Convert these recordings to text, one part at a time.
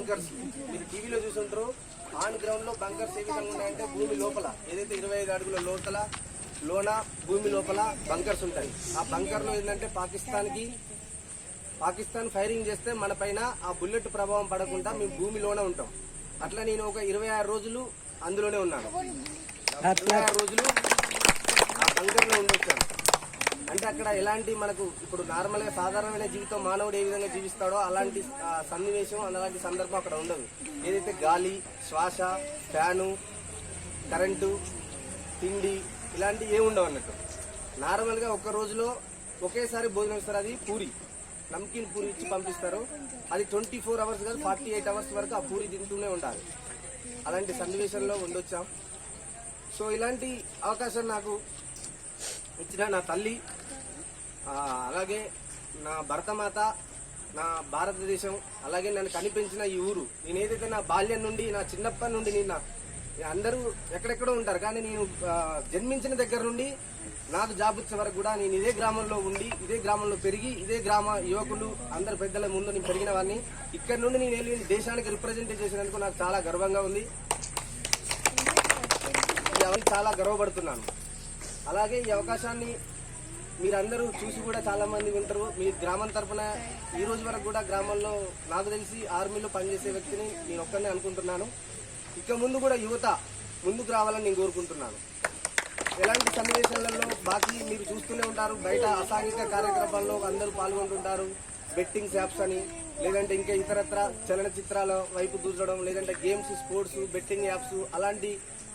Bunkers మీరు టీవీలో చూసుంటారు. ఆన్ గ్రౌండ్ లో బంకర్స్ ఏ విధంగా ఉన్నాయంటే భూమి లోపల ఏదైతే 25 అడుగుల లోన భూమి లోపల బంకర్స్ ఉంటాయి. ఆ బంకర్ లో ఏంటంటే పాకిస్తాన్ ఫైరింగ్ చేస్తే మన పైన ఆ బుల్లెట్ ప్రభావం పడకుండా మేము భూమిలోనే ఉంటాం. అట్లా నేను ఒక 26 రోజులు అందులోనే ఉన్నాను. 26 రోజులు ఆ బంకర్ లో ఉండొచ్చాను. అంటే అక్కడ ఎలాంటి మనకు ఇప్పుడు నార్మల్ గా సాధారణమైన జీవితం మానవుడు ఏ విధంగా జీవిస్తాడో అలాంటి సన్నివేశం అలాంటి సందర్భం అక్కడ ఉండదు. ఏదైతే గాలి, శ్వాస, ఫ్యాను, కరెంటు, తిండి ఇలాంటివి ఏమి ఉండవు అన్నట్టు. నార్మల్ గా ఒక్క రోజులో ఒకేసారి భోజనం ఇస్తారు. అది పూరి, నమ్కీన్ పూరి ఇచ్చి పంపిస్తారు. అది 24 అవర్స్ కాదు 48 అవర్స్ వరకు ఆ పూరి తింటూనే ఉండాలి. అలాంటి సన్నివేశంలో ఉండొచ్చాం. సో ఇలాంటి అవకాశం నాకు ఇచ్చిన నా తల్లి, అలాగే నా భరతమాత, నా భారతదేశం, అలాగే నన్ను కనిపించిన ఈ ఊరు. నేను ఏదైతే నా బాల్యం నుండి నా చిన్నప్పటి నుండి అందరూ ఎక్కడెక్కడో ఉంటారు, కానీ నేను జన్మించిన దగ్గర నుండి నాకు జాబ్ వచ్చే వరకు కూడా నేను ఇదే గ్రామంలో ఉండి ఇదే గ్రామంలో పెరిగి ఇదే గ్రామ యువకులు అందరు పెద్దల ముందు నేను పెరిగిన వాడిని. ఇక్కడ నుండి నేను వెళ్ళి దేశానికి రిప్రజెంట్ చేసినందుకు నాకు చాలా గర్వంగా ఉంది. చాలా గర్వపడుతున్నాను. అలాగే ఈ అవకాశాన్ని మీరందరూ చూసి కూడా చాలా మంది వింటారు. మీ గ్రామం తరఫున ఈ రోజు వరకు కూడా గ్రామంలో నాకు తెలిసి ఆర్మీలో పనిచేసే వ్యక్తిని నేను ఒక్కనే అనుకుంటున్నాను. ఇక ముందు కూడా యువత ముందుకు రావాలని నేను కోరుకుంటున్నాను. ఎలాంటి సన్నివేశాలలో బాకీ మీరు చూస్తూనే ఉంటారు. బయట అసాంఘిక కార్యక్రమాల్లో అందరూ పాల్గొంటుంటారు. బెట్టింగ్ యాప్స్ అని, లేదంటే ఇంకా ఇతరత్ర చలనచిత్రాల వైపు దూచడం, లేదంటే గేమ్స్, స్పోర్ట్స్, బెట్టింగ్ యాప్స్ అలాంటి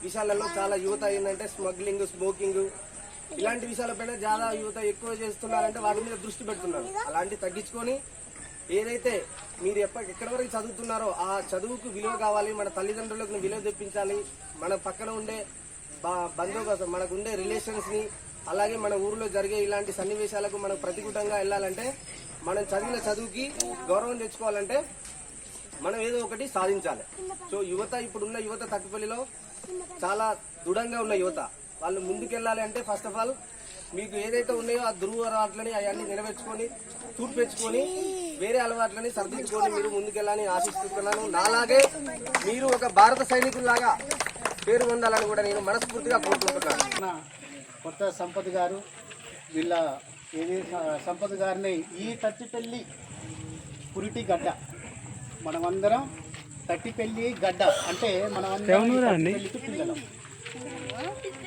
విషయాలలో చాలా యువత ఏంటంటే స్మగ్లింగ్, స్మోకింగ్ ఇలాంటి విషయాలపైన చాలా యువత ఎక్కువ చేస్తున్నారంటే వాటి మీద దృష్టి పెడుతున్నారు. అలాంటి తగ్గించుకొని ఏదైతే మీరు ఎక్కడి వరకు చదువుతున్నారో ఆ చదువుకు విలువ కావాలి, మన తల్లిదండ్రులకు విలువ తెప్పించాలి, మన పక్కన ఉండే బంధువులు మనకు ఉండే రిలేషన్స్ ని, అలాగే మన ఊరిలో జరిగే ఇలాంటి సన్నివేశాలకు మనం ప్రతికూలంగా వెళ్ళాలంటే మనం చదివిన చదువుకి గౌరవం తెచ్చుకోవాలంటే మనం ఏదో ఒకటి సాధించాలి. సో యువత ఇప్పుడున్న యువత తక్కువపల్లిలో చాలా దృఢంగా ఉన్న యువత వాళ్ళు ముందుకెళ్ళాలి అంటే ఫస్ట్ ఆఫ్ ఆల్ మీకు ఏదైతే ఉన్నాయో ఆ దుర్వ అలవాట్లని అవన్నీ నిలబెట్టుకొని తూర్పెచ్చుకొని వేరే అలవాట్లని సర్దించుకొని మీరు ముందుకెళ్ళాలని ఆశిస్తున్నాను. నాలాగే మీరు ఒక భారత సైనికుల్లాగా పేరు పొందాలని కూడా నేను మనస్ఫూర్తిగా కోరుకుంటున్నాను. కొత్త సంపత్ గారు వీళ్ళ సంపత్ గారిని ఈ తట్టిపల్లి పురిటి గడ్డ మనమందరం తట్టిపల్లి గడ్డ అంటే మనమందరం పిల్లలు.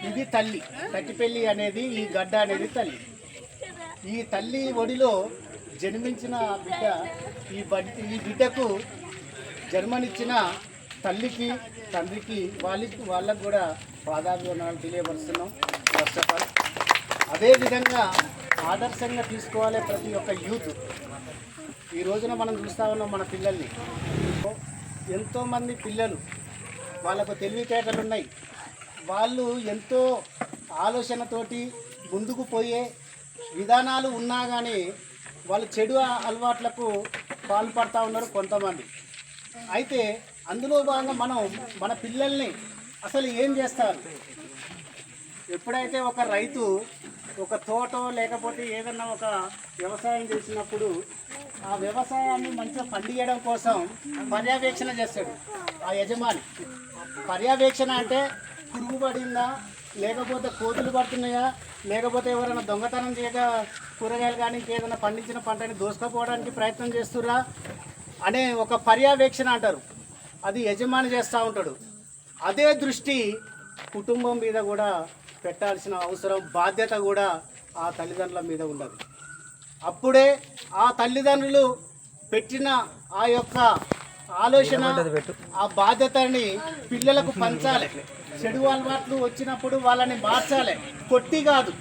ఇది తల్లి, తట్టిపల్లి అనేది ఈ గడ్డ అనేది తల్లి. ఈ తల్లి ఒడిలో జన్మించిన బిడ్డ ఈ బిడ్డకు జన్మనిచ్చిన తల్లికి తండ్రికి వాళ్ళకు కూడా పాదాభివందనాలు తెలియపరుస్తున్నాం. ఫస్ట్ ఆఫ్ ఆల్ అదేవిధంగా ఆదర్శంగా తీసుకోవాలి ప్రతి ఒక్క యూత్. ఈ రోజున మనం చూస్తూ ఉన్నాం మన పిల్లల్ని. ఎంతోమంది పిల్లలు వాళ్ళకు తెలివితేటలు ఉన్నాయి, వాళ్ళు ఎంతో ఆలోచనతోటి ముందుకు పోయే విధానాలు ఉన్నా కానీ వాళ్ళు చెడు అలవాట్లకు పాల్పడుతూ ఉన్నారు కొంతమంది. అయితే అందులో భాగంగా మనం మన పిల్లల్ని అసలు ఏం చేస్తారు, ఎప్పుడైతే ఒక రైతు ఒక తోట లేకపోతే ఏదన్నా ఒక వ్యవసాయం చేసినప్పుడు ఆ వ్యవసాయాన్ని మంచిగా పండియడం కోసం పర్యవేక్షణ చేస్తాడు ఆ యజమాని. పర్యవేక్షణ అంటే పురుగు పడిందా, లేకపోతే కోతులు పడుతున్నాయా, లేకపోతే ఎవరైనా దొంగతనం చేయక కూరగాయలు కానీ ఇంకేదైనా పండించిన పంటని దోసుకుపోవడానికి ప్రయత్నం చేస్తురా అనే ఒక పర్యవేక్షణ అంటారు. అది యజమాని చేస్తూ ఉంటాడు. అదే దృష్టి కుటుంబం మీద కూడా పెట్టాల్సిన అవసరం, బాధ్యత కూడా ఆ తల్లిదండ్రుల మీద ఉండదు. అప్పుడే ఆ తల్లిదండ్రులు పెట్టిన ఆ యొక్క ఆలోచన, ఆ బాధ్యతని పిల్లలకు పంచాలి. చెడు అలవాట్లు వచ్చినప్పుడు వాళ్ళని మార్చాలి, కొట్టి కాదు.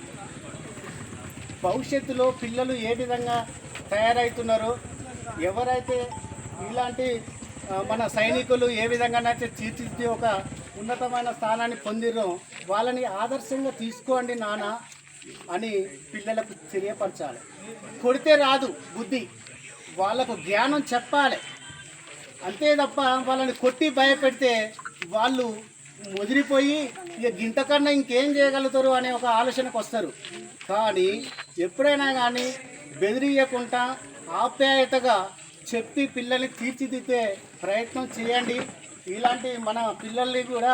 భవిష్యత్తులో పిల్లలు ఏ విధంగా తయారవుతున్నారో, ఎవరైతే ఇలాంటి మన సైనికులు ఏ విధంగానైతే తీర్చిదిద్ది ఒక ఉన్నతమైన స్థానాన్ని పొందిరో వాళ్ళని ఆదర్శంగా తీసుకోండి నాన్న అని పిల్లలకు తెలియపరచాలి. కొడితే రాదు బుద్ధి, వాళ్ళకు జ్ఞానం చెప్పాలి. అంతే తప్ప వాళ్ళని కొట్టి భయపెడితే వాళ్ళు ముదిరిపోయి ఇక గింతకన్నా ఇంకేం చేయగలుగుతారు అనే ఒక ఆలోచనకు వస్తారు. కానీ ఎప్పుడైనా కానీ బెదిరియకుండా ఆప్యాయతగా చెప్పి పిల్లల్ని తీర్చిదిద్దే ప్రయత్నం చేయండి. ఇలాంటి మన పిల్లల్ని కూడా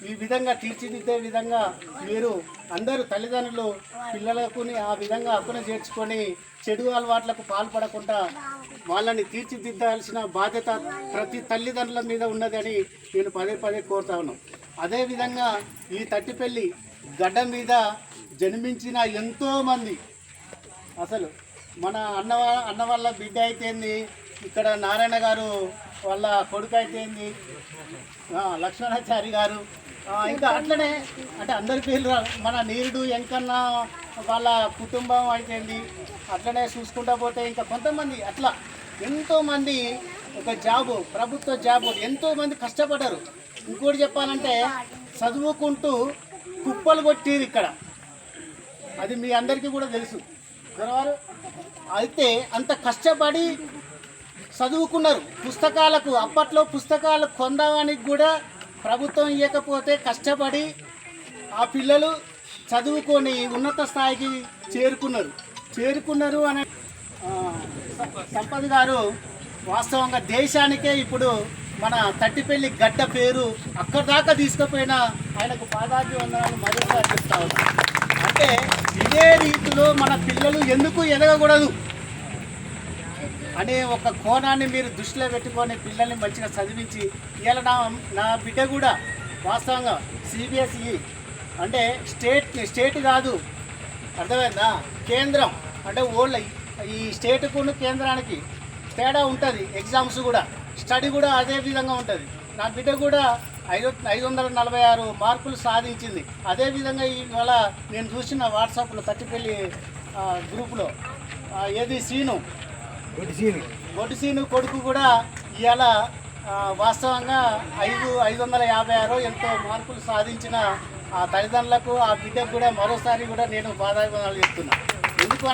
ఈ విధంగా తీర్చిదిద్దే విధంగా మీరు అందరూ తల్లిదండ్రులు పిల్లలకు ఆ విధంగా హక్కును చేర్చుకొని చెడు అలవాట్లకు పాల్పడకుండా వాళ్ళని తీర్చిదిద్దాల్సిన బాధ్యత ప్రతి తల్లిదండ్రుల మీద ఉన్నదని నేను పదే పదే కోరుతా ఉన్నాను. అదేవిధంగా ఈ తట్టిపల్లి గడ్డ మీద జన్మించిన ఎంతోమంది అసలు మన అన్న వాళ్ళ బిడ్డ అయితేంది, ఇక్కడ నారాయణ గారు వాళ్ళ కొడుకు అయితేంది, లక్ష్మణాచారి గారు, ఇంకా అట్లనే అంటే అందరి పేర్లు మన నీరుడు ఎంకన్న వాళ్ళ కుటుంబం అయితేంది, అట్లనే చూసుకుంటా పోతే ఇంకా కొంతమంది అట్లా ఎంతోమంది ఒక జాబు ప్రభుత్వ జాబు ఎంతోమంది కష్టపడ్డారు. ఇంకోటి చెప్పాలంటే చదువుకుంటూ కుప్పలు కొట్టిరు ఇక్కడ, అది మీ అందరికీ కూడా తెలుసు గురవారు. అయితే అంత కష్టపడి చదువుకున్నారు. పుస్తకాలకు అప్పట్లో పుస్తకాలు కొందానికి కూడా ప్రభుత్వం ఇవ్వకపోతే కష్టపడి ఆ పిల్లలు చదువుకొని ఉన్నత స్థాయికి చేరుకున్నారు అనే సంపత్ గారు వాస్తవంగా దేశానికే ఇప్పుడు మన తట్టిపల్లి గడ్డ పేరు అక్కడి దాకా తీసుకుపోయినా ఆయనకు పాదాభివందనాలు మరోసారి చెప్తా ఉన్నాను. అంటే ఇదే రీతిలో మన పిల్లలు ఎందుకు ఎదగకూడదు అనే ఒక కోణాన్ని మీరు దృష్టిలో పెట్టుకొని పిల్లల్ని మంచిగా చదివించి ఇలా నా బిడ్డ కూడా వాస్తవంగా సిబిఎస్ఈ అంటే స్టేట్ కాదు, అర్థమైందా, కేంద్రం అంటే ఓళ్ళ ఈ స్టేట్కు కేంద్రానికి తేడా ఉంటుంది. ఎగ్జామ్స్ కూడా స్టడీ కూడా అదే విధంగా ఉంటుంది. నా బిడ్డ కూడా 546 మార్కులు సాధించింది. అదేవిధంగా ఇవాళ నేను చూసిన వాట్సాప్లో తట్టిపల్లి గ్రూప్లో ఏది గొడ్డు సీను కొడుకు కూడా ఇవాళ వాస్తవంగా 556 ఎంతో మార్కులు సాధించిన ఆ తల్లిదండ్రులకు ఆ బిడ్డకు కూడా మరోసారి కూడా నేను బాధాభివందనాలు చెప్తున్నాను. ఎందుకు